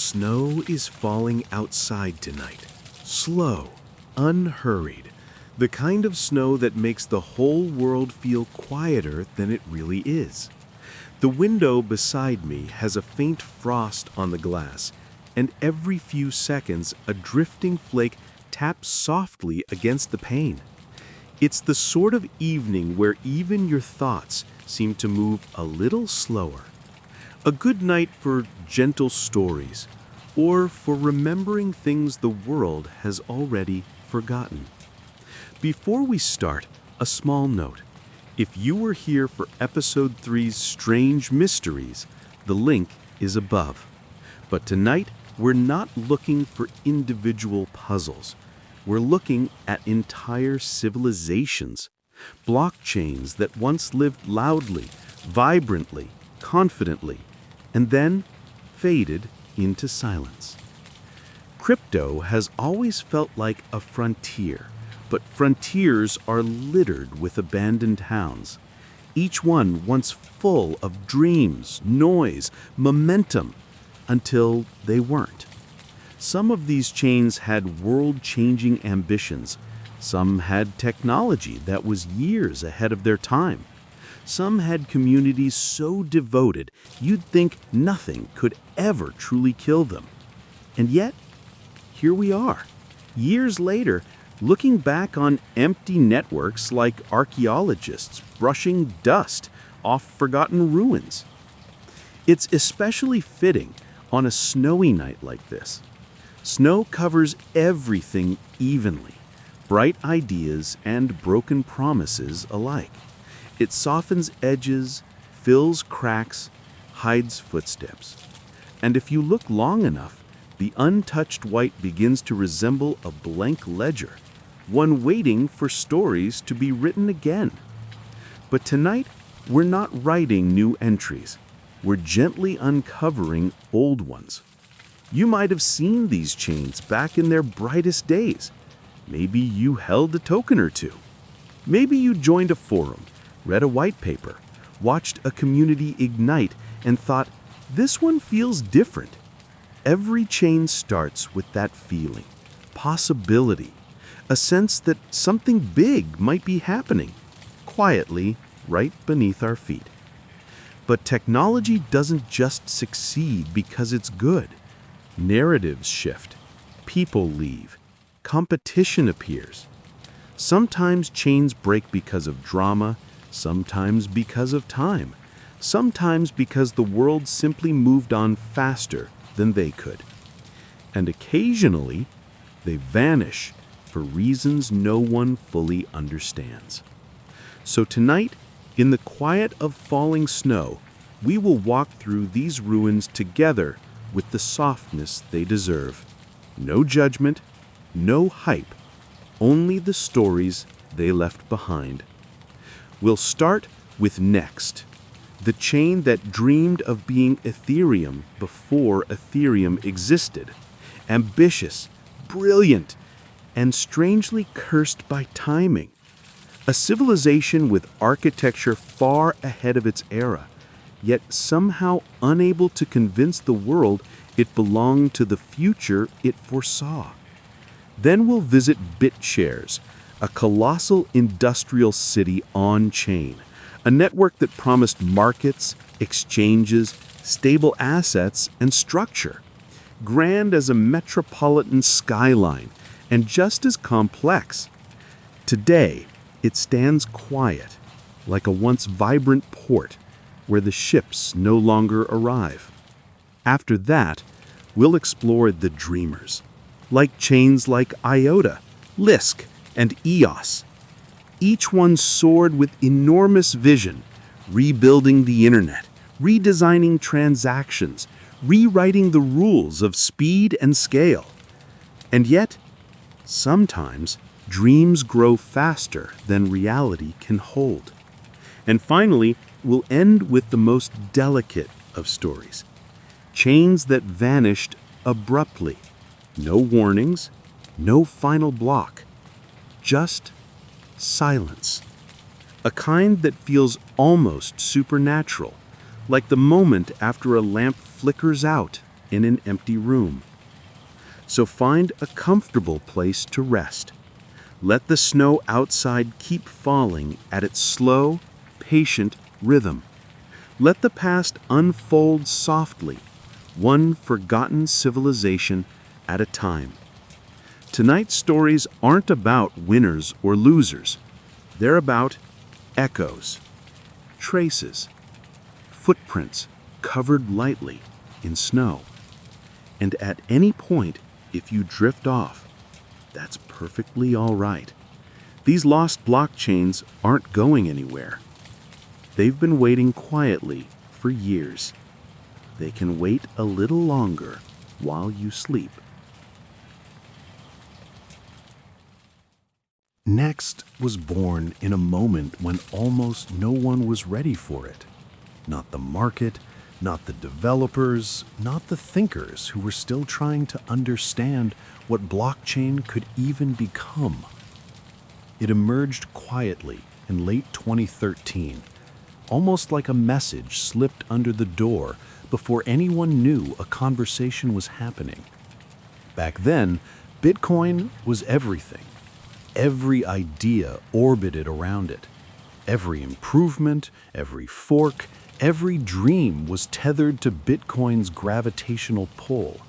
Snow is falling outside tonight. Slow, unhurried. The kind of snow that makes the whole world feel quieter than it really is. The window beside me has a faint frost on the glass, and every few seconds a drifting flake taps softly against the pane. It's the sort of evening where even your thoughts seem to move a little slower. A good night for gentle stories, or for remembering things the world has already forgotten. Before we start, a small note. If you were here for Episode 3's Strange Mysteries, the link is above. But tonight, we're not looking for individual puzzles. We're looking at entire civilizations, blockchains that once lived loudly, vibrantly, confidently, and then faded into silence. Crypto has always felt like a frontier, but frontiers are littered with abandoned towns, each one once full of dreams, noise, momentum, until they weren't. Some of these chains had world-changing ambitions. Some had technology that was years ahead of their time. Some had communities so devoted you'd think nothing could ever truly kill them. And yet, here we are, years later, looking back on empty networks like archaeologists brushing dust off forgotten ruins. It's especially fitting on a snowy night like this. Snow covers everything evenly, bright ideas and broken promises alike. It softens edges, fills cracks, hides footsteps. And if you look long enough, the untouched white begins to resemble a blank ledger, one waiting for stories to be written again. But tonight, we're not writing new entries. We're gently uncovering old ones. You might have seen these chains back in their brightest days. Maybe you held a token or two. Maybe you joined a forum, read a white paper, watched a community ignite, and thought, this one feels different. Every chain starts with that feeling, possibility, a sense that something big might be happening, quietly right beneath our feet. But technology doesn't just succeed because it's good. Narratives shift, people leave, competition appears. Sometimes chains break because of drama, sometimes because of time, sometimes because the world simply moved on faster than they could. And occasionally, they vanish for reasons no one fully understands. So tonight, in the quiet of falling snow, we will walk through these ruins together with the softness they deserve. No judgment, no hype, only the stories they left behind. We'll start with Next, the chain that dreamed of being Ethereum before Ethereum existed. Ambitious, brilliant, and strangely cursed by timing. A civilization with architecture far ahead of its era, yet somehow unable to convince the world it belonged to the future it foresaw. Then we'll visit BitShares, a colossal industrial city on-chain, a network that promised markets, exchanges, stable assets, and structure. Grand as a metropolitan skyline, and just as complex. Today, it stands quiet, like a once vibrant port, where the ships no longer arrive. After that, we'll explore the dreamers, like chains like IOTA, Lisk, and EOS. Each one soared with enormous vision, rebuilding the internet, redesigning transactions, rewriting the rules of speed and scale. And yet, sometimes, dreams grow faster than reality can hold. And finally, we'll end with the most delicate of stories. Chains that vanished abruptly. No warnings, no final block. Just silence. A kind that feels almost supernatural, like the moment after a lamp flickers out in an empty room. So find a comfortable place to rest. Let the snow outside keep falling at its slow, patient rhythm. Let the past unfold softly, one forgotten civilization at a time. Tonight's stories aren't about winners or losers. They're about echoes, traces, footprints covered lightly in snow. And at any point, if you drift off, that's perfectly all right. These lost blockchains aren't going anywhere. They've been waiting quietly for years. They can wait a little longer while you sleep. Next was born in a moment when almost no one was ready for it. Not the market, not the developers, not the thinkers who were still trying to understand what blockchain could even become. It emerged quietly in late 2013, almost like a message slipped under the door before anyone knew a conversation was happening. Back then, Bitcoin was everything. Every idea orbited around it. Every improvement, every fork, every dream was tethered to Bitcoin's gravitational pull.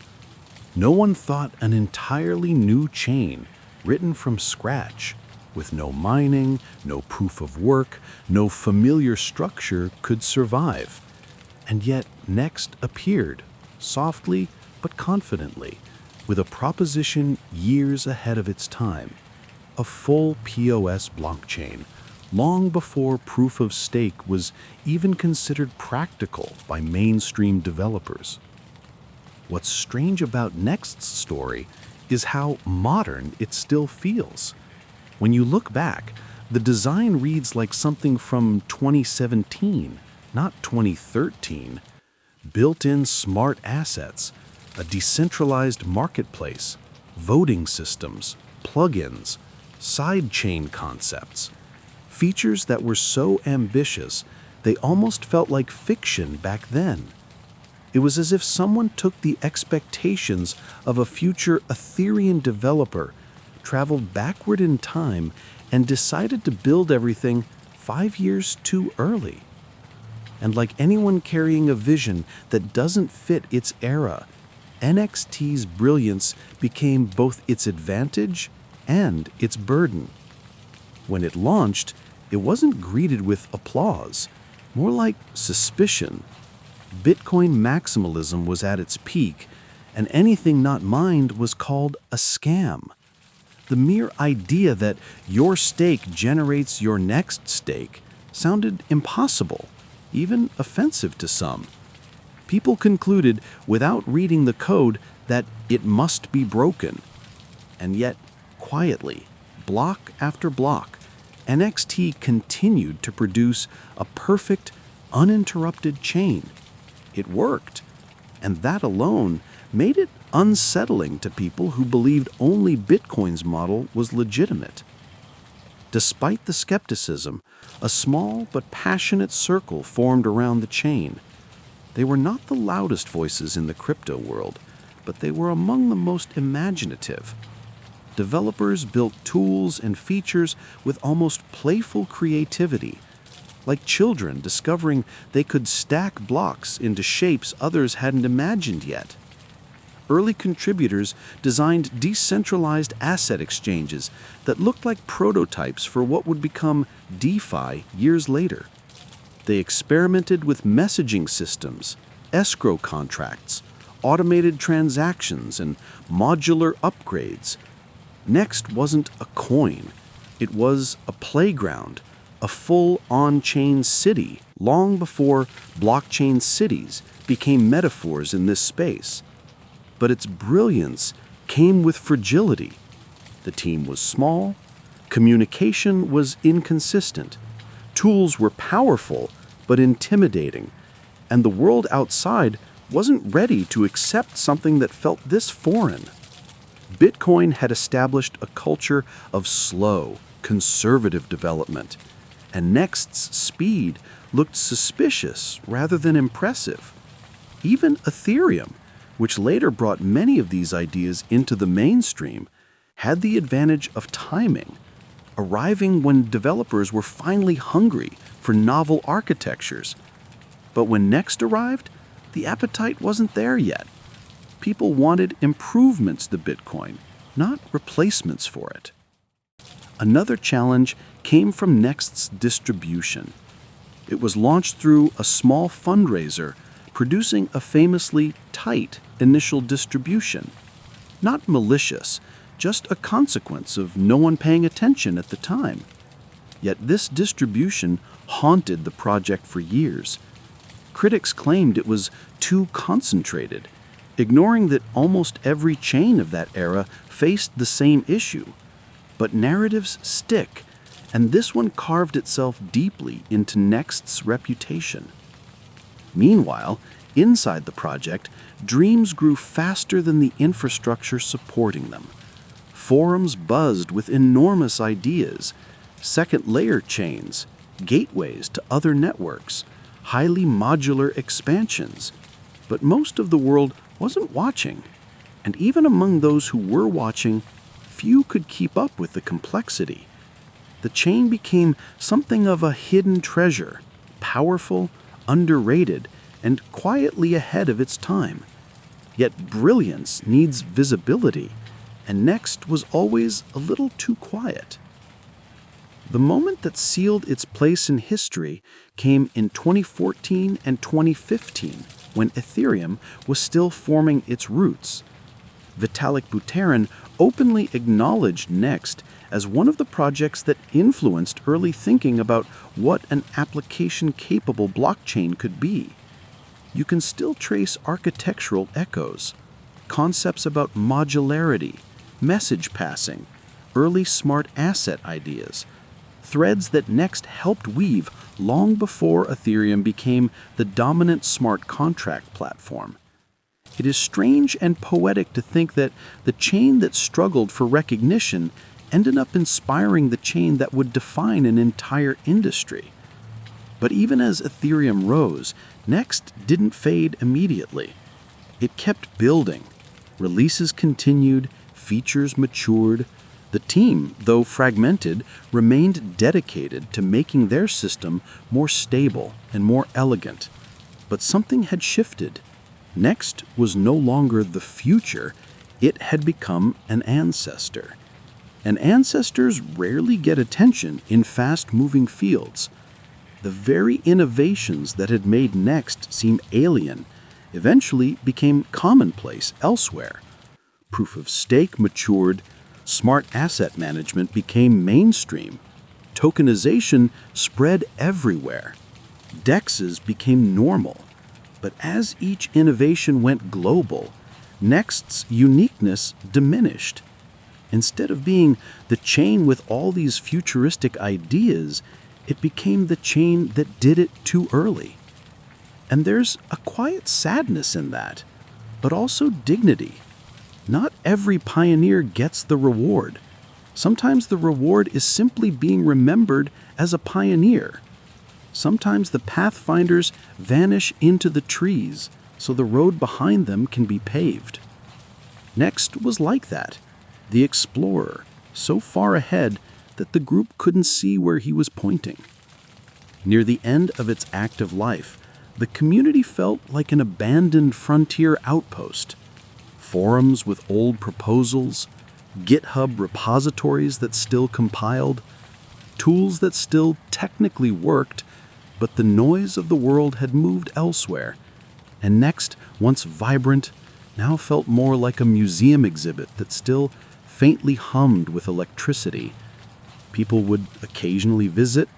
No one thought an entirely new chain, written from scratch, with no mining, no proof of work, no familiar structure, could survive. And yet Next appeared, softly but confidently, with a proposition years ahead of its time. A full POS blockchain, long before proof of stake was even considered practical by mainstream developers. What's strange about Next's story is how modern it still feels. When you look back, the design reads like something from 2017, not 2013. Built-in smart assets, a decentralized marketplace, voting systems, plugins, sidechain concepts. Features that were so ambitious, they almost felt like fiction back then. It was as if someone took the expectations of a future Ethereum developer, traveled backward in time, and decided to build everything 5 years too early. And like anyone carrying a vision that doesn't fit its era, NXT's brilliance became both its advantage and its burden. When it launched, it wasn't greeted with applause, more like suspicion. Bitcoin maximalism was at its peak, and anything not mined was called a scam. The mere idea that your stake generates your next stake sounded impossible, even offensive to some. People concluded, without reading the code, that it must be broken. And yet, quietly, block after block, NXT continued to produce a perfect, uninterrupted chain. It worked, and that alone made it unsettling to people who believed only Bitcoin's model was legitimate. Despite the skepticism, a small but passionate circle formed around the chain. They were not the loudest voices in the crypto world, but they were among the most imaginative. Developers built tools and features with almost playful creativity, like children discovering they could stack blocks into shapes others hadn't imagined yet. Early contributors designed decentralized asset exchanges that looked like prototypes for what would become DeFi years later. They experimented with messaging systems, escrow contracts, automated transactions, and modular upgrades. Next wasn't a coin. It was a playground, a full on-chain city, long before blockchain cities became metaphors in this space. But its brilliance came with fragility. The team was small, communication was inconsistent, tools were powerful but intimidating, and the world outside wasn't ready to accept something that felt this foreign. Bitcoin had established a culture of slow, conservative development, and Next's speed looked suspicious rather than impressive. Even Ethereum, which later brought many of these ideas into the mainstream, had the advantage of timing, arriving when developers were finally hungry for novel architectures. But when Next arrived, the appetite wasn't there yet. People wanted improvements to Bitcoin, not replacements for it. Another challenge came from Next's distribution. It was launched through a small fundraiser, producing a famously tight initial distribution. Not malicious, just a consequence of no one paying attention at the time. Yet this distribution haunted the project for years. Critics claimed it was too concentrated, ignoring that almost every chain of that era faced the same issue. But narratives stick, and this one carved itself deeply into Next's reputation. Meanwhile, inside the project, dreams grew faster than the infrastructure supporting them. Forums buzzed with enormous ideas, second-layer chains, gateways to other networks, highly modular expansions. But most of the world wasn't watching, and even among those who were watching, few could keep up with the complexity. The chain became something of a hidden treasure, powerful, underrated, and quietly ahead of its time. Yet brilliance needs visibility, and Next was always a little too quiet. The moment that sealed its place in history came in 2014 and 2015, when Ethereum was still forming its roots. Vitalik Buterin openly acknowledged Next as one of the projects that influenced early thinking about what an application-capable blockchain could be. You can still trace architectural echoes, concepts about modularity, message passing, early smart asset ideas, threads that Next helped weave long before Ethereum became the dominant smart contract platform. It is strange and poetic to think that the chain that struggled for recognition ended up inspiring the chain that would define an entire industry. But even as Ethereum rose, Next didn't fade immediately. It kept building. Releases continued, features matured. The team, though fragmented, remained dedicated to making their system more stable and more elegant. But something had shifted. Next was no longer the future, it had become an ancestor. And ancestors rarely get attention in fast-moving fields. The very innovations that had made Next seem alien eventually became commonplace elsewhere. Proof of stake matured, smart asset management became mainstream, tokenization spread everywhere, DEXs became normal. But as each innovation went global, Next's uniqueness diminished. Instead of being the chain with all these futuristic ideas, it became the chain that did it too early. And there's a quiet sadness in that, but also dignity. Not every pioneer gets the reward. Sometimes the reward is simply being remembered as a pioneer. Sometimes the pathfinders vanish into the trees, so the road behind them can be paved. Next was like that, the explorer, so far ahead that the group couldn't see where he was pointing. Near the end of its active life, the community felt like an abandoned frontier outpost. Forums with old proposals, GitHub repositories that still compiled, tools that still technically worked, but the noise of the world had moved elsewhere, and Next, once vibrant, now felt more like a museum exhibit that still faintly hummed with electricity. People would occasionally visit,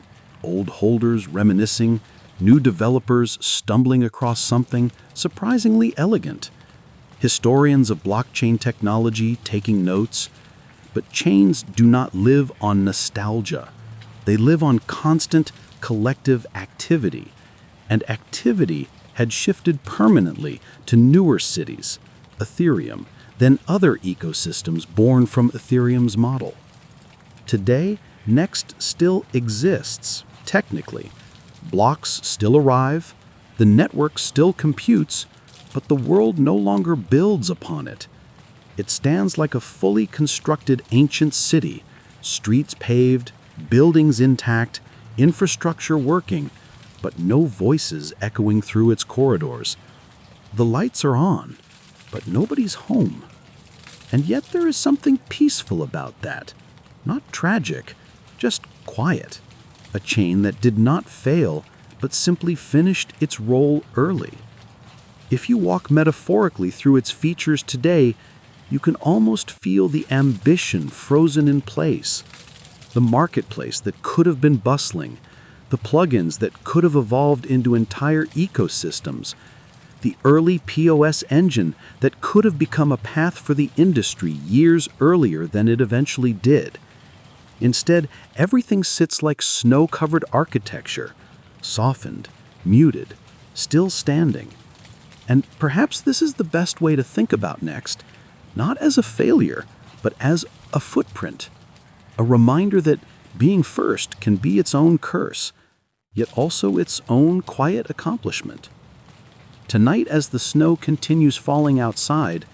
old holders reminiscing, new developers stumbling across something surprisingly elegant, historians of blockchain technology taking notes. But chains do not live on nostalgia. They live on constant collective activity, and activity had shifted permanently to newer cities, Ethereum, then other ecosystems born from Ethereum's model. Today, Next still exists, technically. Blocks still arrive, the network still computes, But the world no longer builds upon it. It stands like a fully constructed ancient city, streets paved, buildings intact, infrastructure working, but no voices echoing through its corridors. The lights are on, but nobody's home. And yet there is something peaceful about that. Not tragic, just quiet. A chain that did not fail, but simply finished its role early. If you walk metaphorically through its features today, you can almost feel the ambition frozen in place. The marketplace that could have been bustling, the plugins that could have evolved into entire ecosystems, the early POS engine that could have become a path for the industry years earlier than it eventually did. Instead, everything sits like snow-covered architecture, softened, muted, still standing. And perhaps this is the best way to think about Next, not as a failure, but as a footprint, a reminder that being first can be its own curse, yet also its own quiet accomplishment. Tonight, as the snow continues falling outside,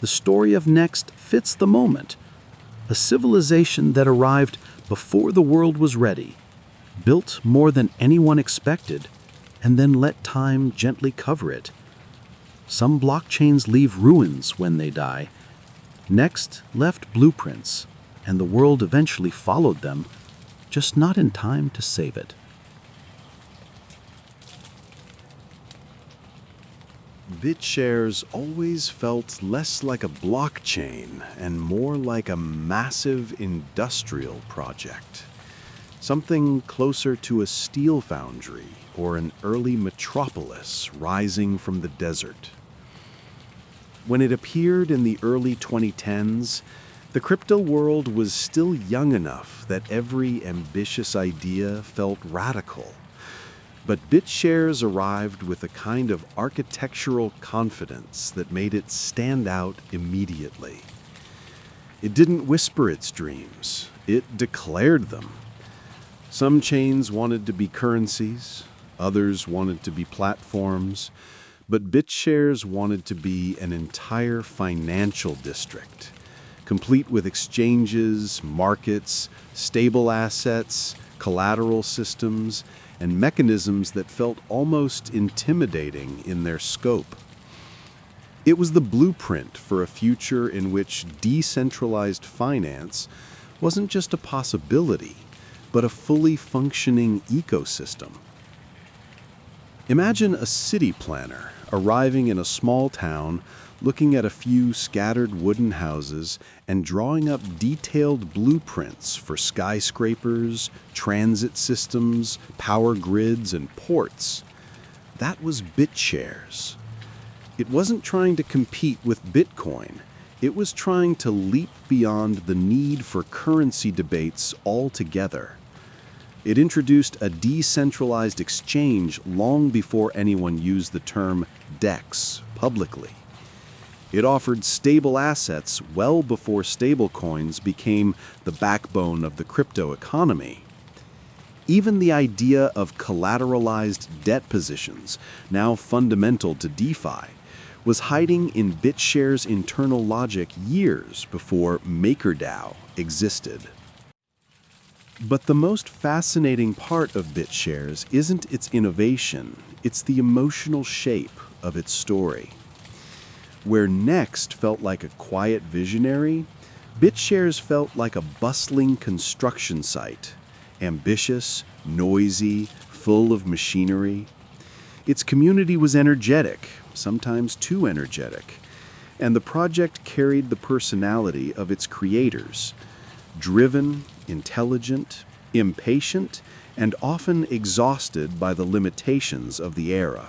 the story of Next fits the moment. A civilization that arrived before the world was ready, built more than anyone expected, and then let time gently cover it. Some blockchains leave ruins when they die. Next left blueprints, and the world eventually followed them, just not in time to save it. BitShares always felt less like a blockchain and more like a massive industrial project. Something closer to a steel foundry or an early metropolis rising from the desert. When it appeared in the early 2010s, the crypto world was still young enough that every ambitious idea felt radical. But BitShares arrived with a kind of architectural confidence that made it stand out immediately. It didn't whisper its dreams, it declared them. Some chains wanted to be currencies, others wanted to be platforms, but BitShares wanted to be an entire financial district, complete with exchanges, markets, stable assets, collateral systems, and mechanisms that felt almost intimidating in their scope. It was the blueprint for a future in which decentralized finance wasn't just a possibility, but a fully functioning ecosystem. Imagine a city planner arriving in a small town, looking at a few scattered wooden houses and drawing up detailed blueprints for skyscrapers, transit systems, power grids, and ports. That was BitShares. It wasn't trying to compete with Bitcoin. It was trying to leap beyond the need for currency debates altogether. It introduced a decentralized exchange long before anyone used the term DEX publicly. It offered stable assets well before stablecoins became the backbone of the crypto economy. Even the idea of collateralized debt positions, now fundamental to DeFi, was hiding in BitShares' internal logic years before MakerDAO existed. But the most fascinating part of BitShares isn't its innovation, it's the emotional shape of its story. Where Next felt like a quiet visionary, BitShares felt like a bustling construction site, ambitious, noisy, full of machinery. Its community was energetic, sometimes too energetic, and the project carried the personality of its creators, driven, intelligent, impatient, and often exhausted by the limitations of the era.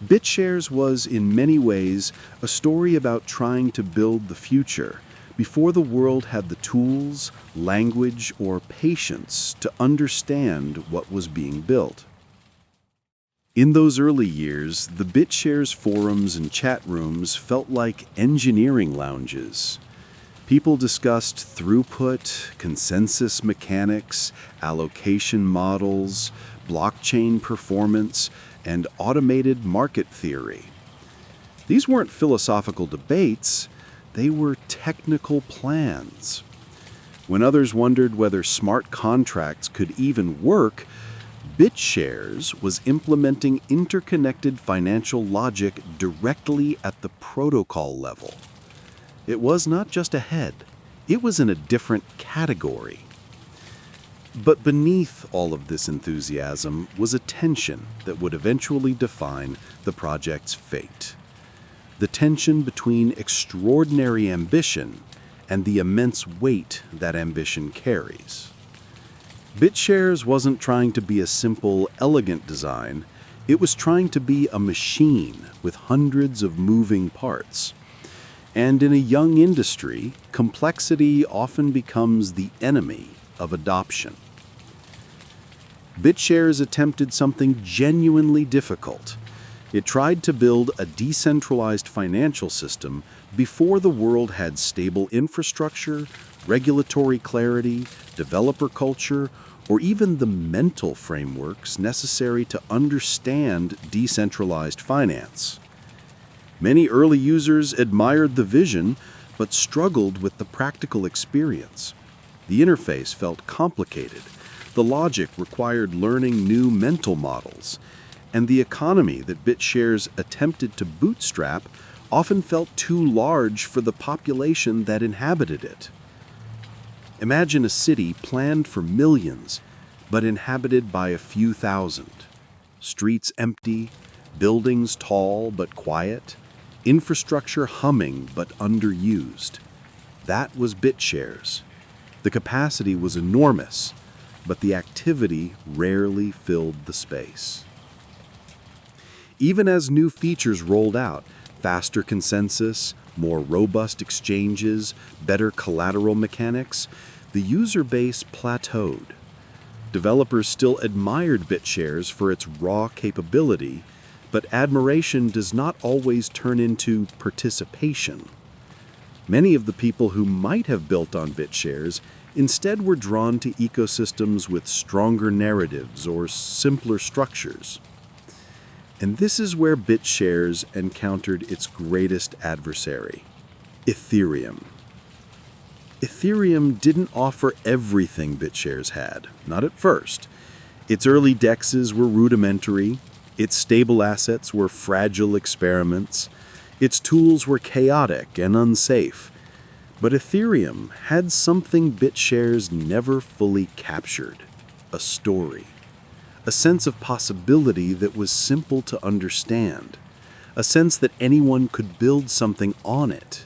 BitShares was, in many ways, a story about trying to build the future before the world had the tools, language, or patience to understand what was being built. In those early years, the BitShares forums and chat rooms felt like engineering lounges. People discussed throughput, consensus mechanics, allocation models, blockchain performance, and automated market theory. These weren't philosophical debates, they were technical plans. When others wondered whether smart contracts could even work, BitShares was implementing interconnected financial logic directly at the protocol level. It was not just ahead, it was in a different category. But beneath all of this enthusiasm was a tension that would eventually define the project's fate. The tension between extraordinary ambition and the immense weight that ambition carries. BitShares wasn't trying to be a simple, elegant design. It was trying to be a machine with hundreds of moving parts. And in a young industry, complexity often becomes the enemy of adoption. BitShares attempted something genuinely difficult. It tried to build a decentralized financial system before the world had stable infrastructure, regulatory clarity, developer culture, or even the mental frameworks necessary to understand decentralized finance. Many early users admired the vision, but struggled with the practical experience. The interface felt complicated. The logic required learning new mental models, and the economy that BitShares attempted to bootstrap often felt too large for the population that inhabited it. Imagine a city planned for millions, but inhabited by a few thousand. Streets empty, buildings tall but quiet, infrastructure humming but underused. That was BitShares. The capacity was enormous, but the activity rarely filled the space. Even as new features rolled out, faster consensus, more robust exchanges, better collateral mechanics, the user base plateaued. Developers still admired BitShares for its raw capability, but admiration does not always turn into participation. Many of the people who might have built on BitShares instead were drawn to ecosystems with stronger narratives or simpler structures. And this is where BitShares encountered its greatest adversary, Ethereum. Ethereum didn't offer everything BitShares had, not at first. Its early dexes were rudimentary, its stable assets were fragile experiments, its tools were chaotic and unsafe. But Ethereum had something BitShares never fully captured, a story. A sense of possibility that was simple to understand, a sense that anyone could build something on it,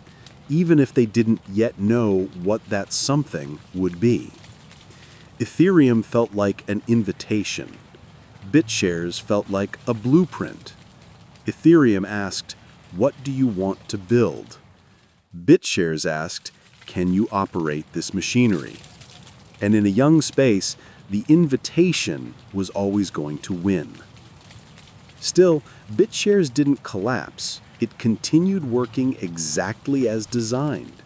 even if they didn't yet know what that something would be. Ethereum felt like an invitation. BitShares felt like a blueprint. Ethereum asked, "What do you want to build?" BitShares asked, "Can you operate this machinery?" And in a young space, the invitation was always going to win. Still, BitShares didn't collapse. It continued working exactly as designed.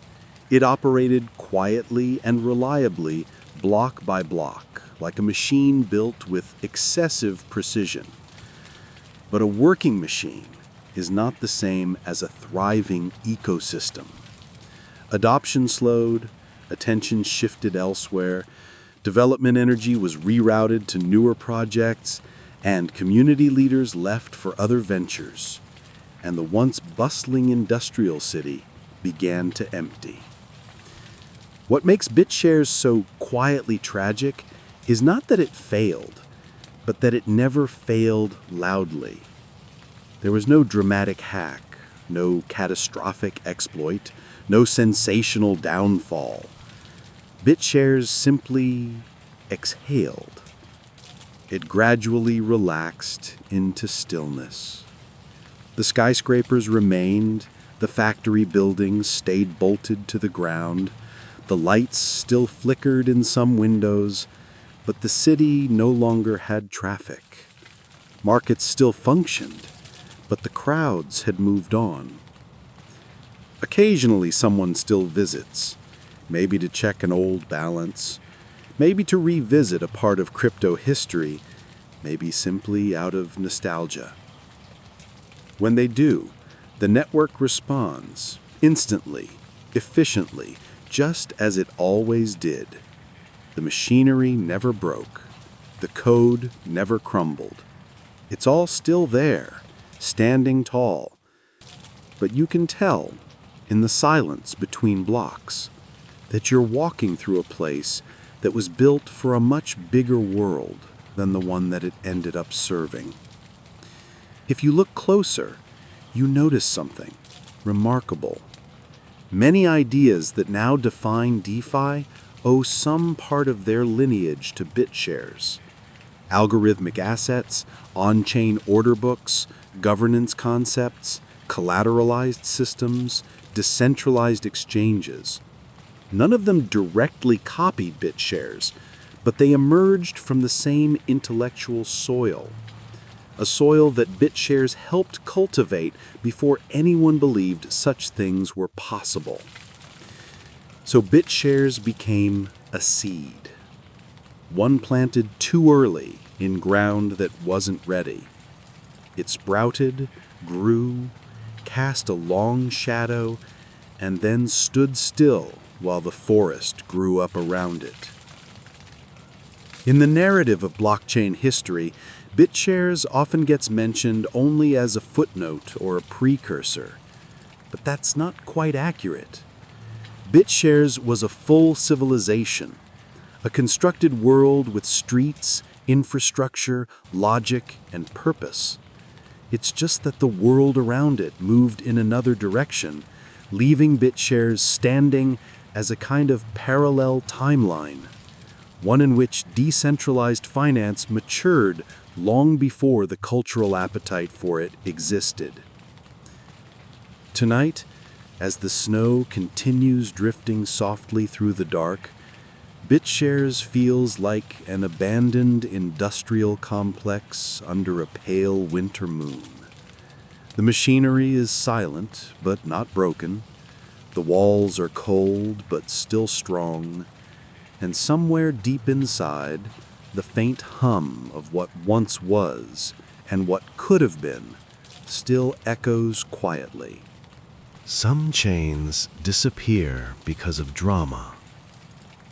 It operated quietly and reliably, block by block, like a machine built with excessive precision. But a working machine is not the same as a thriving ecosystem. Adoption slowed, attention shifted elsewhere, development energy was rerouted to newer projects, and community leaders left for other ventures. And the once bustling industrial city began to empty. What makes BitShares so quietly tragic is not that it failed, but that it never failed loudly. There was no dramatic hack, no catastrophic exploit, no sensational downfall. BitShares simply exhaled. It gradually relaxed into stillness. The skyscrapers remained, the factory buildings stayed bolted to the ground, the lights still flickered in some windows, but the city no longer had traffic. Markets still functioned, but the crowds had moved on. Occasionally someone still visits, maybe to check an old balance, maybe to revisit a part of crypto history, maybe simply out of nostalgia. When they do, The network responds instantly, efficiently, just as it always did. The machinery never broke. The code never crumbled. It's all still there, standing tall. But you can tell, in the silence between blocks, that you're walking through a place that was built for a much bigger world than the one that it ended up serving. If you look closer, you notice something remarkable. Many ideas that now define DeFi owe some part of their lineage to BitShares. Algorithmic assets, on-chain order books, governance concepts, collateralized systems, decentralized exchanges. None of them directly copied BitShares, but they emerged from the same intellectual soil. A soil that BitShares helped cultivate before anyone believed such things were possible. So BitShares became a seed. One planted too early in ground that wasn't ready. It sprouted, grew, cast a long shadow, and then stood still while the forest grew up around it. In the narrative of blockchain history, BitShares often gets mentioned only as a footnote or a precursor, but that's not quite accurate. BitShares was a full civilization, a constructed world with streets, infrastructure, logic, and purpose. It's just that the world around it moved in another direction, leaving BitShares standing as a kind of parallel timeline, one in which decentralized finance matured long before the cultural appetite for it existed. Tonight, as the snow continues drifting softly through the dark, BitShares feels like an abandoned industrial complex under a pale winter moon. The machinery is silent, but not broken. The walls are cold, but still strong. And somewhere deep inside, the faint hum of what once was and what could have been still echoes quietly. Some chains disappear because of drama.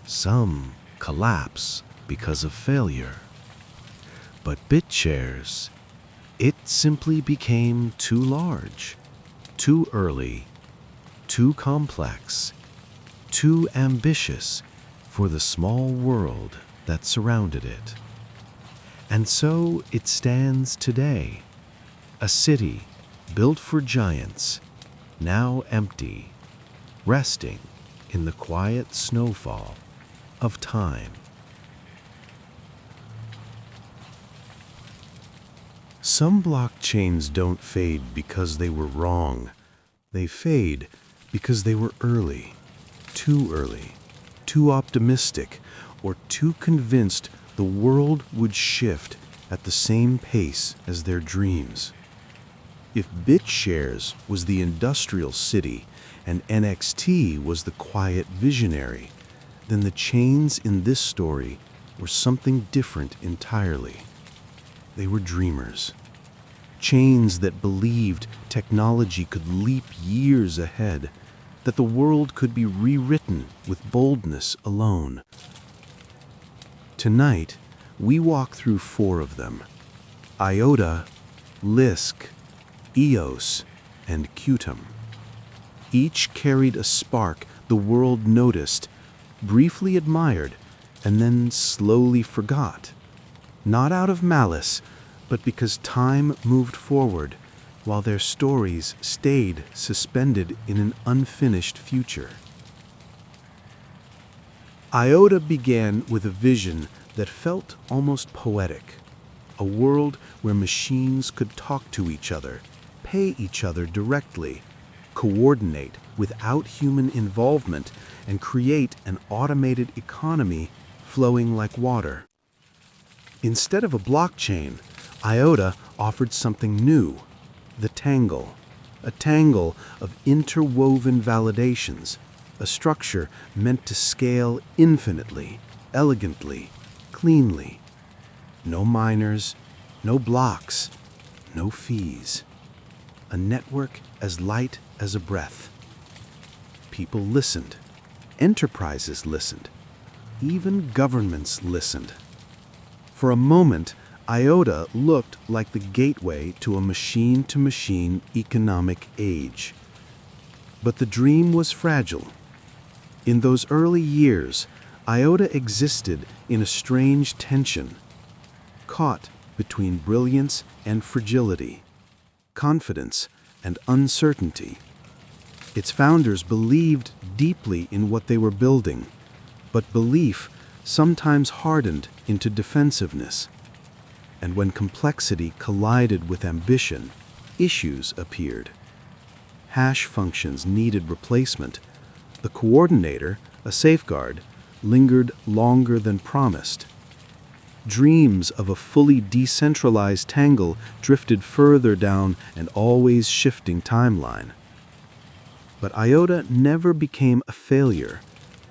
Some collapse because of failure. But BitShares, it simply became too large, too early, too complex, too ambitious for the small world that surrounded it. And so it stands today, a city built for giants, now empty, resting in the quiet snowfall of time. Some blockchains don't fade because they were wrong. They fade because they were early, too optimistic, or too convinced the world would shift at the same pace as their dreams. If BitShares was the industrial city and NXT was the quiet visionary, then the chains in this story were something different entirely. They were dreamers. Chains that believed technology could leap years ahead, that the world could be rewritten with boldness alone. Tonight, we walk through 4 of them: IOTA, Lisk, EOS, and Qtum. Each carried a spark the world noticed, briefly admired, and then slowly forgot. Not out of malice, but because time moved forward, while their stories stayed suspended in an unfinished future. IOTA began with a vision that felt almost poetic, a world where machines could talk to each other, pay each other directly, coordinate without human involvement, and create an automated economy flowing like water. Instead of a blockchain, IOTA offered something new: the tangle, a tangle of interwoven validations, a structure meant to scale infinitely, elegantly, cleanly. No miners, no blocks, no fees. a network as light as a breath. People listened. Enterprises listened. Even governments listened. For a moment, IOTA looked like the gateway to a machine-to-machine economic age. But the dream was fragile. In those early years, IOTA existed in a strange tension, caught between brilliance and fragility, confidence and uncertainty. Its founders believed deeply in what they were building, but belief sometimes hardened into defensiveness. And when complexity collided with ambition, issues appeared. Hash functions needed replacement. The coordinator, a safeguard, lingered longer than promised. Dreams of a fully decentralized tangle drifted further down an always shifting timeline. But IOTA never became a failure.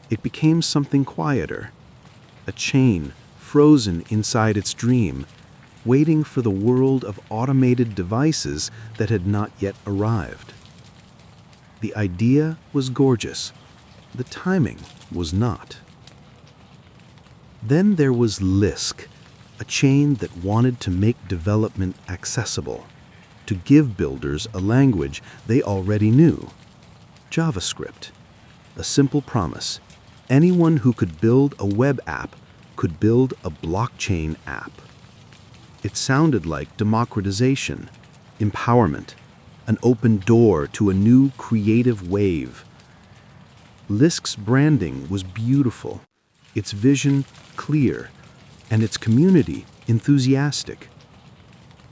It became something quieter, a chain frozen inside its dream, waiting for the world of automated devices that had not yet arrived. The idea was gorgeous. The timing was not. Then there was Lisk, a chain that wanted to make development accessible, to give builders a language they already knew. JavaScript, a simple promise. Anyone who could build a web app could build a blockchain app. It sounded like democratization, empowerment, an open door to a new creative wave. Lisk's branding was beautiful, its vision clear, and its community enthusiastic.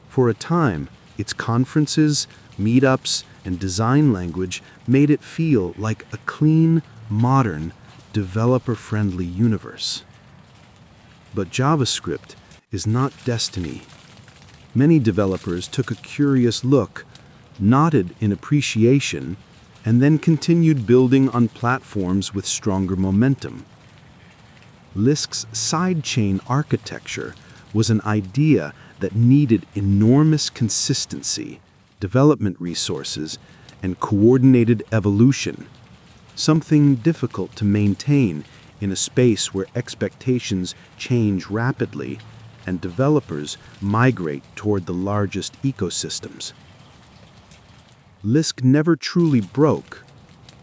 For a time, its conferences, meetups, and design language made it feel like a clean, modern, developer-friendly universe. But JavaScript is not destiny. Many developers took a curious look, nodded in appreciation, and then continued building on platforms with stronger momentum. Lisk's sidechain architecture was an idea that needed enormous consistency, development resources, and coordinated evolution, something difficult to maintain in a space where expectations change rapidly and developers migrate toward the largest ecosystems. Lisk never truly broke.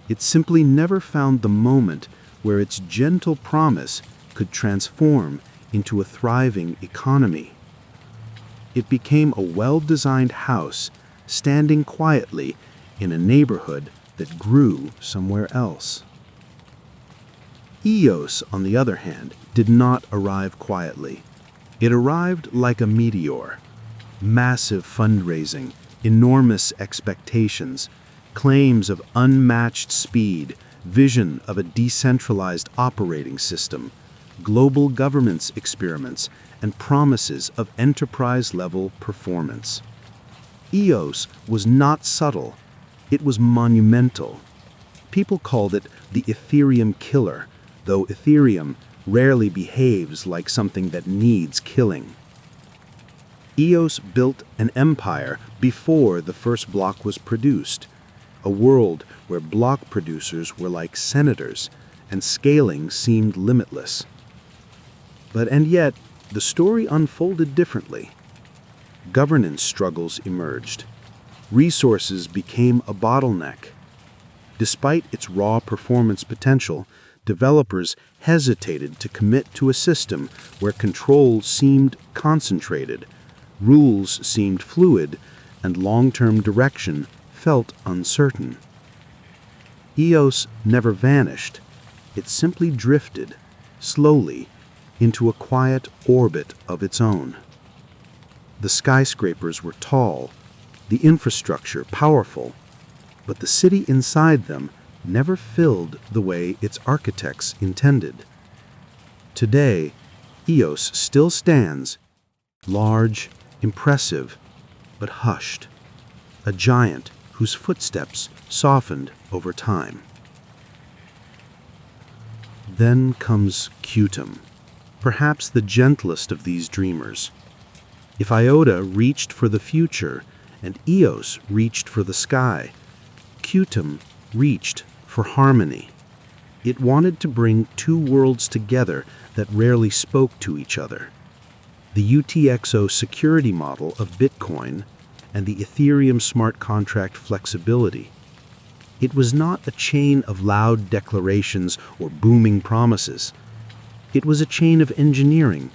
It simply never found the moment where its gentle promise could transform into a thriving economy. It became a well-designed house standing quietly in a neighborhood that grew somewhere else. EOS, on the other hand, did not arrive quietly. It arrived like a meteor. Massive fundraising, enormous expectations, claims of unmatched speed, vision of a decentralized operating system, global governance experiments, and promises of enterprise-level performance. EOS was not subtle. It was monumental. People called it the Ethereum killer, though Ethereum rarely behaves like something that needs killing. EOS built an empire before the first block was produced, a world where block producers were like senators and scaling seemed limitless. And yet, the story unfolded differently. Governance struggles emerged. Resources became a bottleneck. Despite its raw performance potential, developers hesitated to commit to a system where control seemed concentrated, rules seemed fluid, and long-term direction felt uncertain. EOS never vanished. It simply drifted, slowly, into a quiet orbit of its own. The skyscrapers were tall, the infrastructure powerful, but the city inside them never filled the way its architects intended. Today, EOS still stands, large, impressive, but hushed, a giant whose footsteps softened over time. Then comes Qtum, perhaps the gentlest of these dreamers. If IOTA reached for the future, and EOS reached for the sky. Qtum reached for harmony. It wanted to bring two worlds together that rarely spoke to each other. The UTXO security model of Bitcoin and the Ethereum smart contract flexibility. It was not a chain of loud declarations or booming promises. It was a chain of engineering,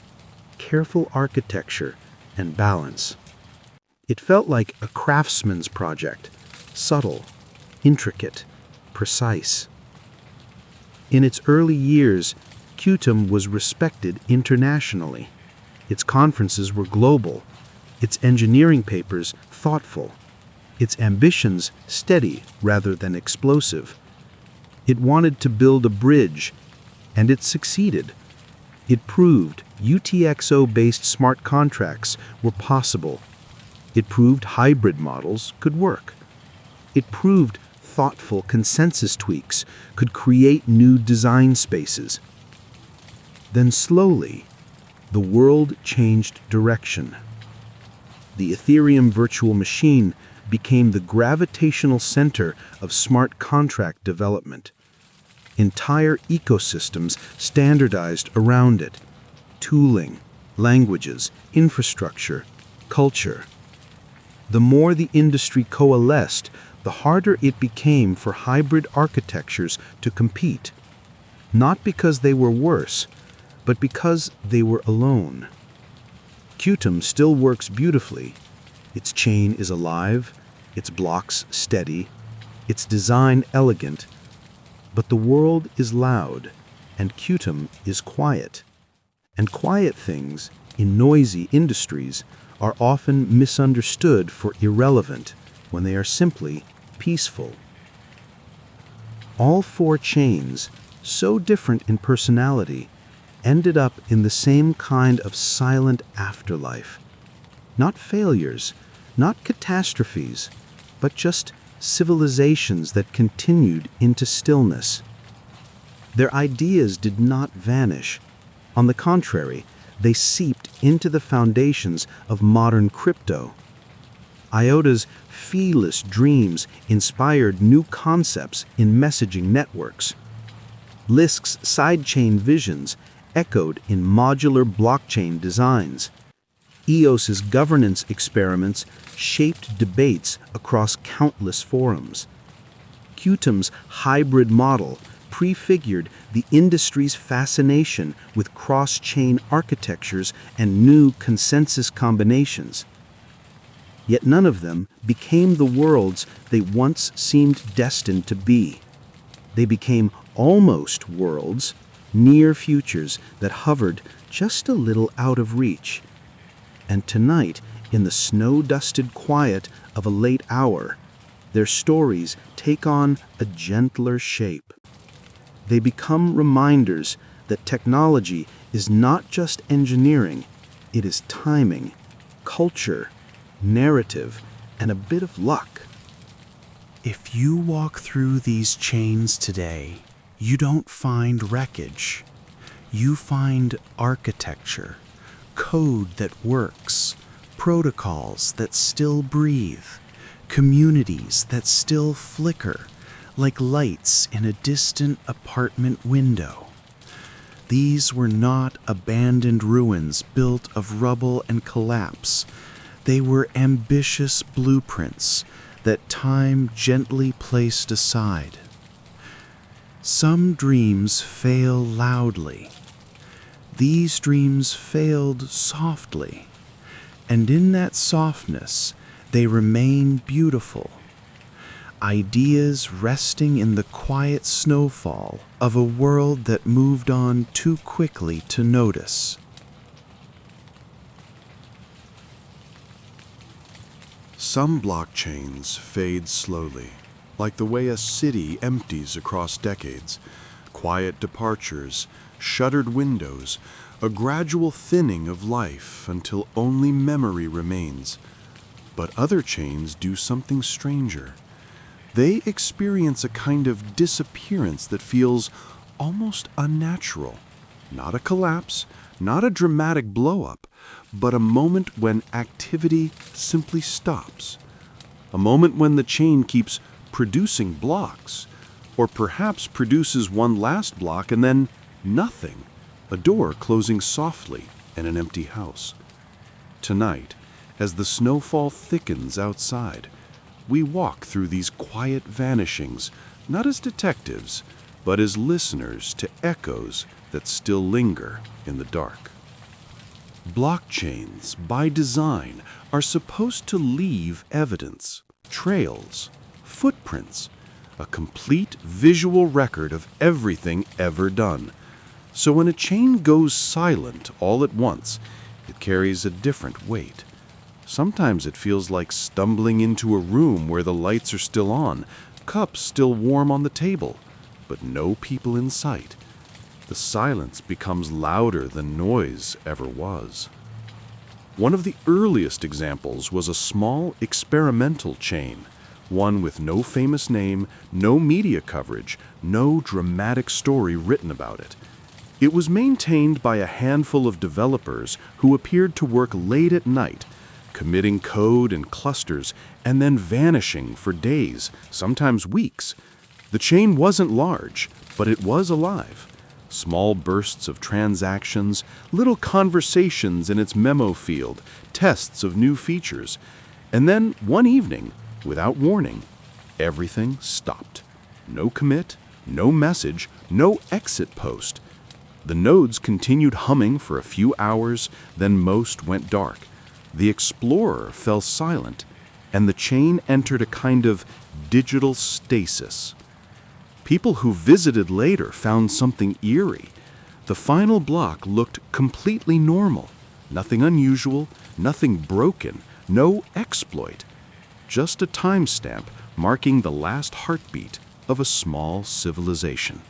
careful architecture, and balance. It felt like a craftsman's project, subtle, intricate, precise. In its early years, Qtum was respected internationally. Its conferences were global, its engineering papers thoughtful, its ambitions steady rather than explosive. It wanted to build a bridge, and it succeeded. It proved UTXO-based smart contracts were possible. It proved hybrid models could work. It proved thoughtful consensus tweaks could create new design spaces. Then slowly, the world changed direction. The Ethereum virtual machine became the gravitational center of smart contract development. Entire ecosystems standardized around it. Tooling, languages, infrastructure, culture. The more the industry coalesced, the harder it became for hybrid architectures to compete. Not because they were worse, but because they were alone. Qtum still works beautifully. Its chain is alive, its blocks steady, its design elegant, but the world is loud, and Qtum is quiet. And quiet things, in noisy industries, are often misunderstood for irrelevant when they are simply peaceful. All four chains, so different in personality, ended up in the same kind of silent afterlife. Not failures, not catastrophes, but just civilizations that continued into stillness. Their ideas did not vanish. On the contrary, they seeped into the foundations of modern crypto. IOTA's feeless dreams inspired new concepts in messaging networks. Lisk's sidechain visions echoed in modular blockchain designs. EOS's governance experiments shaped debates across countless forums. Qtum's hybrid model prefigured the industry's fascination with cross-chain architectures and new consensus combinations. Yet none of them became the worlds they once seemed destined to be. They became almost worlds, near futures that hovered just a little out of reach. And tonight, in the snow-dusted quiet of a late hour, their stories take on a gentler shape. They become reminders that technology is not just engineering, it is timing, culture, narrative, and a bit of luck. If you walk through these chains today, you don't find wreckage. You find architecture, code that works, protocols that still breathe, communities that still flicker like lights in a distant apartment window. These were not abandoned ruins built of rubble and collapse. They were ambitious blueprints that time gently placed aside. Some dreams fail loudly. These dreams failed softly, and in that softness, they remain beautiful. Ideas resting in the quiet snowfall of a world that moved on too quickly to notice. Some blockchains fade slowly, like the way a city empties across decades. Quiet departures, shuttered windows, a gradual thinning of life until only memory remains. But other chains do something stranger. They experience a kind of disappearance that feels almost unnatural. Not a collapse, not a dramatic blow-up, but a moment when activity simply stops, A moment when the chain keeps producing blocks, or perhaps produces one last block and then nothing. A door closing softly in an empty house. Tonight, as the snowfall thickens outside, we walk through these quiet vanishings, not as detectives, but as listeners to echoes that still linger in the dark. Blockchains, by design, are supposed to leave evidence, trails, footprints, a complete visual record of everything ever done. So when a chain goes silent all at once, it carries a different weight. Sometimes it feels like stumbling into a room where the lights are still on, cups still warm on the table, but no people in sight. The silence becomes louder than noise ever was. One of the earliest examples was a small experimental chain, one with no famous name, no media coverage, no dramatic story written about it. It was maintained by a handful of developers who appeared to work late at night, committing code in clusters and then vanishing for days, sometimes weeks. The chain wasn't large, but it was alive. Small bursts of transactions, little conversations in its memo field, tests of new features. And then one evening, without warning, everything stopped. No commit, no message, no exit post. The nodes continued humming for a few hours, then most went dark. The explorer fell silent, and the chain entered a kind of digital stasis. People who visited later found something eerie. The final block looked completely normal. Nothing unusual, nothing broken, no exploit. Just a timestamp marking the last heartbeat of a small civilization.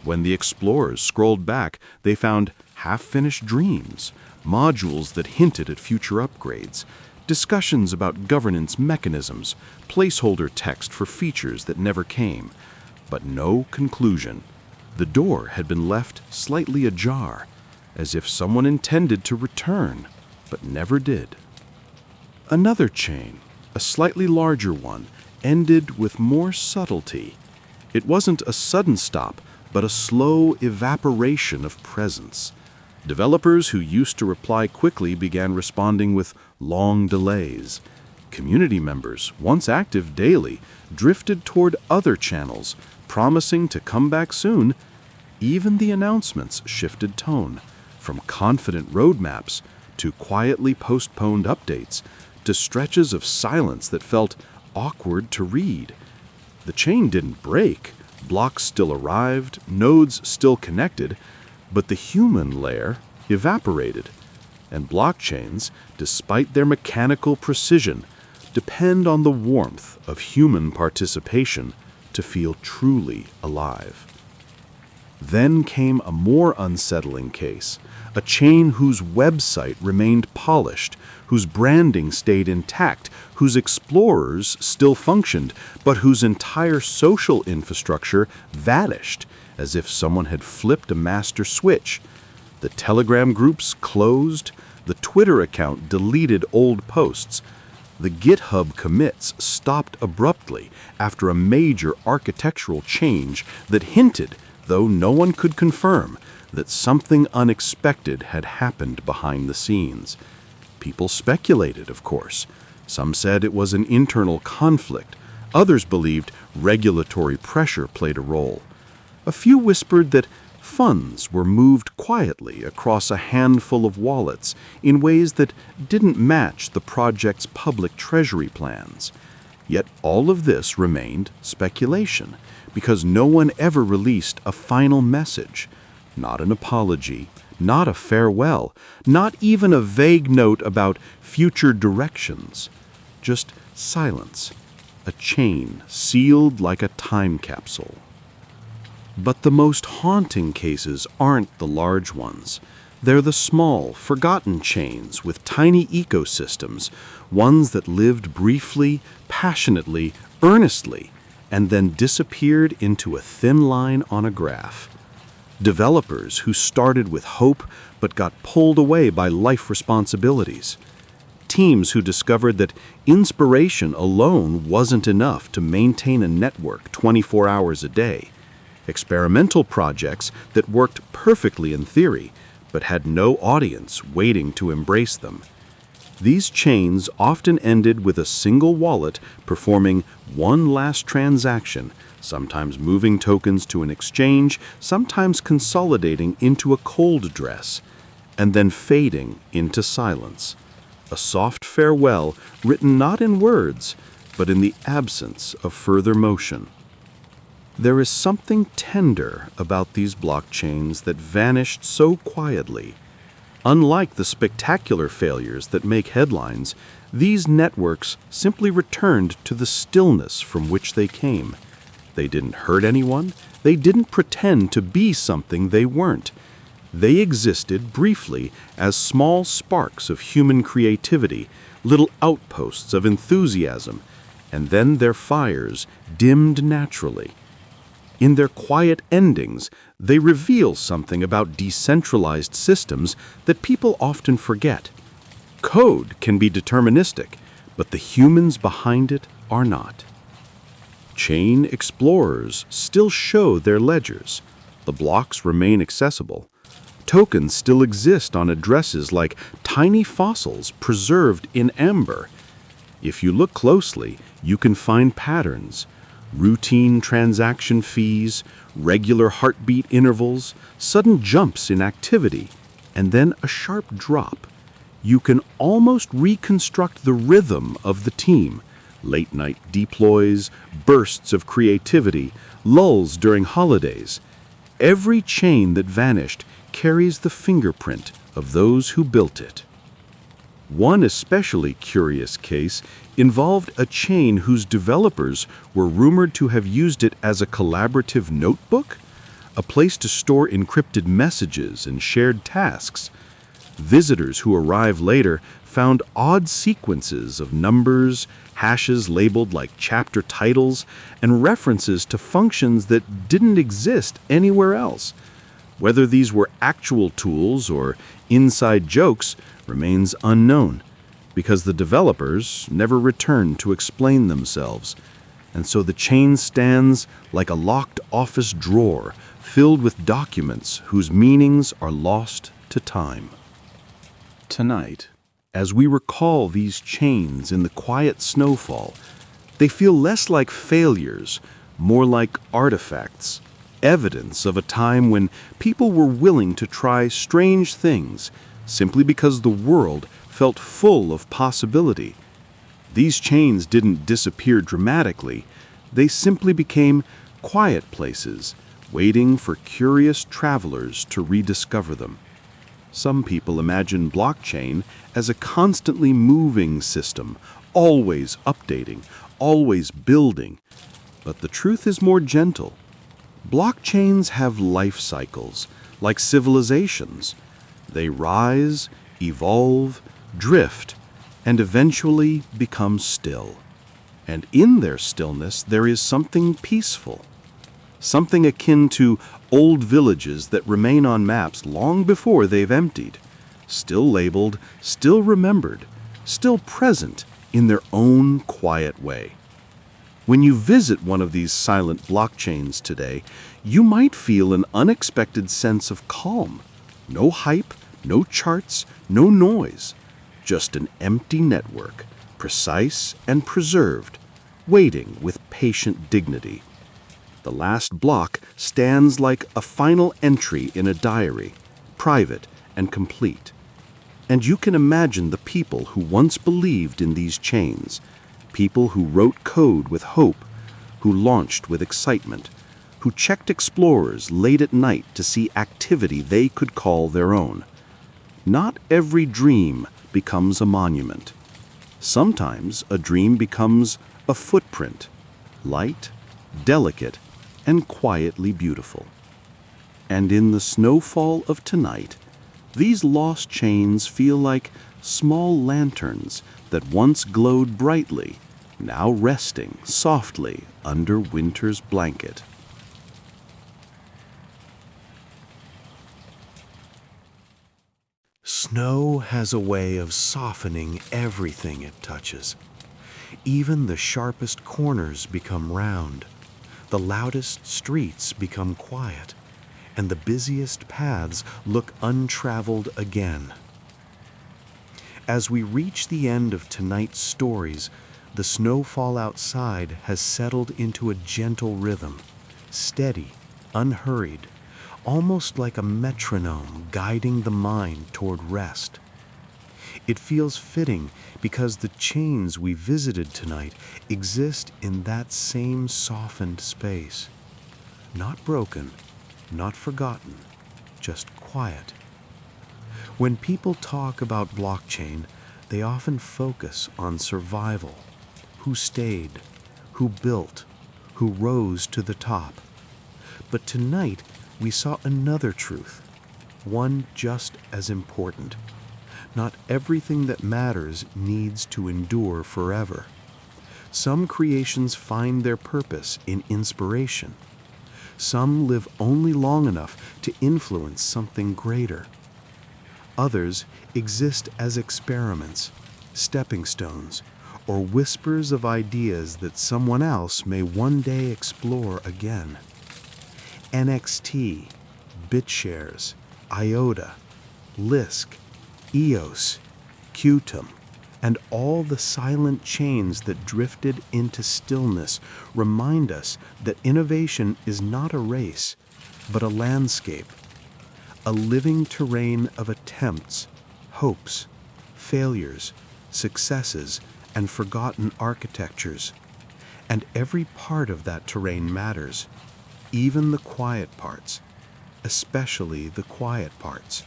When the explorers scrolled back, they found half-finished dreams, modules that hinted at future upgrades, discussions about governance mechanisms, placeholder text for features that never came, but no conclusion. The door had been left slightly ajar, as if someone intended to return, but never did. Another chain, a slightly larger one, ended with more subtlety. It wasn't a sudden stop, but a slow evaporation of presence. Developers who used to reply quickly began responding with long delays. Community members, once active daily, drifted toward other channels, promising to come back soon. Even the announcements shifted tone, from confident roadmaps to quietly postponed updates, to stretches of silence that felt awkward to read. The chain didn't break. Blocks still arrived, nodes still connected, but the human layer evaporated. And blockchains, despite their mechanical precision, depend on the warmth of human participation to feel truly alive. Then came a more unsettling case, a chain whose website remained polished, whose branding stayed intact, whose explorers still functioned, but whose entire social infrastructure vanished, as if someone had flipped a master switch. The Telegram groups closed, the Twitter account deleted old posts, the GitHub commits stopped abruptly after a major architectural change that hinted, though no one could confirm, that something unexpected had happened behind the scenes. People speculated, of course. Some said it was an internal conflict. Others believed regulatory pressure played a role. A few whispered that funds were moved quietly across a handful of wallets in ways that didn't match the project's public treasury plans. Yet all of this remained speculation, because no one ever released a final message, not an apology, not a farewell, not even a vague note about future directions. Just silence, a chain sealed like a time capsule. But the most haunting cases aren't the large ones. They're the small, forgotten chains with tiny ecosystems, ones that lived briefly, passionately, earnestly, and then disappeared into a thin line on a graph. Developers who started with hope but got pulled away by life responsibilities. teams who discovered that inspiration alone wasn't enough to maintain a network 24 hours a day. Experimental projects that worked perfectly in theory, but had no audience waiting to embrace them. These chains often ended with a single wallet performing one last transaction, sometimes moving tokens to an exchange, sometimes consolidating into a cold address, and then fading into silence. A soft farewell written not in words, but in the absence of further motion. There is something tender about these blockchains that vanished so quietly. Unlike the spectacular failures that make headlines, these networks simply returned to the stillness from which they came. They didn't hurt anyone. They didn't pretend to be something they weren't. They existed briefly as small sparks of human creativity, little outposts of enthusiasm, and then their fires dimmed naturally. In their quiet endings, they reveal something about decentralized systems that people often forget. Code can be deterministic, but the humans behind it are not. Chain explorers still show their ledgers. The blocks remain accessible. Tokens still exist on addresses like tiny fossils preserved in amber. If you look closely, you can find patterns. Routine transaction fees, regular heartbeat intervals, sudden jumps in activity, and then a sharp drop. You can almost reconstruct the rhythm of the team. Late-night deploys, bursts of creativity, lulls during holidays. Every chain that vanished carries the fingerprint of those who built it. One especially curious case involved a chain whose developers were rumored to have used it as a collaborative notebook, a place to store encrypted messages and shared tasks. Visitors who arrived later found odd sequences of numbers, hashes labeled like chapter titles, and references to functions that didn't exist anywhere else. Whether these were actual tools or inside jokes remains unknown, because the developers never returned to explain themselves, and so the chain stands like a locked office drawer filled with documents whose meanings are lost to time. Tonight, as we recall these chains in the quiet snowfall, they feel less like failures, more like artifacts, evidence of a time when people were willing to try strange things simply because the world felt full of possibility. These chains didn't disappear dramatically. They simply became quiet places, waiting for curious travelers to rediscover them. Some people imagine blockchain as a constantly moving system, always updating, always building. But the truth is more gentle. Blockchains have life cycles, like civilizations. They rise, evolve, drift, and eventually become still. And in their stillness, there is something peaceful, something akin to old villages that remain on maps long before they've emptied, still labeled, still remembered, still present in their own quiet way. When you visit one of these silent blockchains today, you might feel an unexpected sense of calm. No hype, no charts, no noise. Just an empty network, precise and preserved, waiting with patient dignity. The last block stands like a final entry in a diary, private and complete. And you can imagine the people who once believed in these chains, people who wrote code with hope, who launched with excitement, who checked explorers late at night to see activity they could call their own. Not every dream becomes a monument. Sometimes a dream becomes a footprint, light, delicate, and quietly beautiful. And in the snowfall of tonight, these lost chains feel like small lanterns that once glowed brightly, now resting softly under winter's blanket. Snow has a way of softening everything it touches. Even the sharpest corners become round, the loudest streets become quiet, and the busiest paths look untraveled again. As we reach the end of tonight's stories, the snowfall outside has settled into a gentle rhythm, steady, unhurried, almost like a metronome guiding the mind toward rest. It feels fitting because the chains we visited tonight exist in that same softened space. Not broken, not forgotten, just quiet. When people talk about blockchain, they often focus on survival. Who stayed, who built, who rose to the top. But tonight, we saw another truth, one just as important. Not everything that matters needs to endure forever. Some creations find their purpose in inspiration. Some live only long enough to influence something greater. Others exist as experiments, stepping stones, or whispers of ideas that someone else may one day explore again. NXT, BitShares, IOTA, Lisk, EOS, Qtum, and all the silent chains that drifted into stillness remind us that innovation is not a race, but a landscape, a living terrain of attempts, hopes, failures, successes, and forgotten architectures. And every part of that terrain matters, even the quiet parts, especially the quiet parts.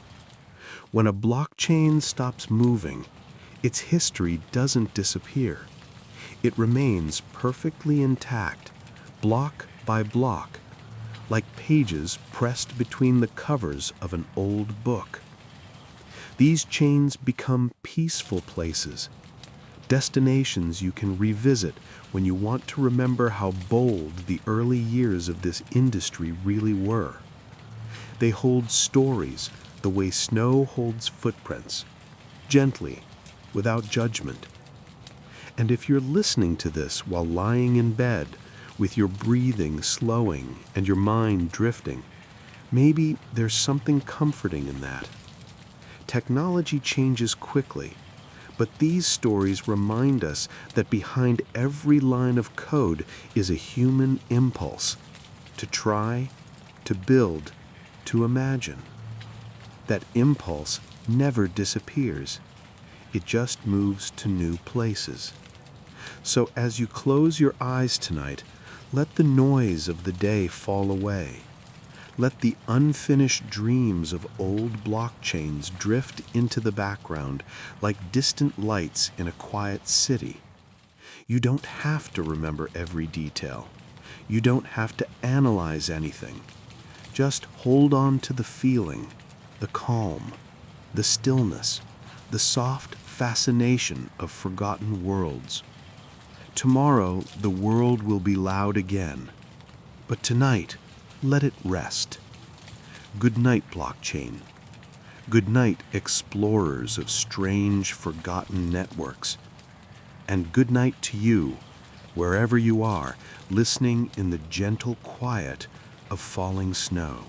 When a blockchain stops moving, its history doesn't disappear. It remains perfectly intact, block by block, like pages pressed between the covers of an old book. These chains become peaceful places, destinations you can revisit when you want to remember how bold the early years of this industry really were. They hold stories the way snow holds footprints, gently, without judgment. And if you're listening to this while lying in bed, with your breathing slowing and your mind drifting, maybe there's something comforting in that. Technology changes quickly, but these stories remind us that behind every line of code is a human impulse to try, to build, to imagine. That impulse never disappears. It just moves to new places. So as you close your eyes tonight, let the noise of the day fall away. Let the unfinished dreams of old blockchains drift into the background like distant lights in a quiet city. You don't have to remember every detail. You don't have to analyze anything. Just hold on to the feeling, the calm, the stillness, the soft fascination of forgotten worlds. Tomorrow, the world will be loud again. But tonight, let it rest. Good night, blockchain. Good night, explorers of strange, forgotten networks. And good night to you, wherever you are, listening in the gentle quiet of falling snow.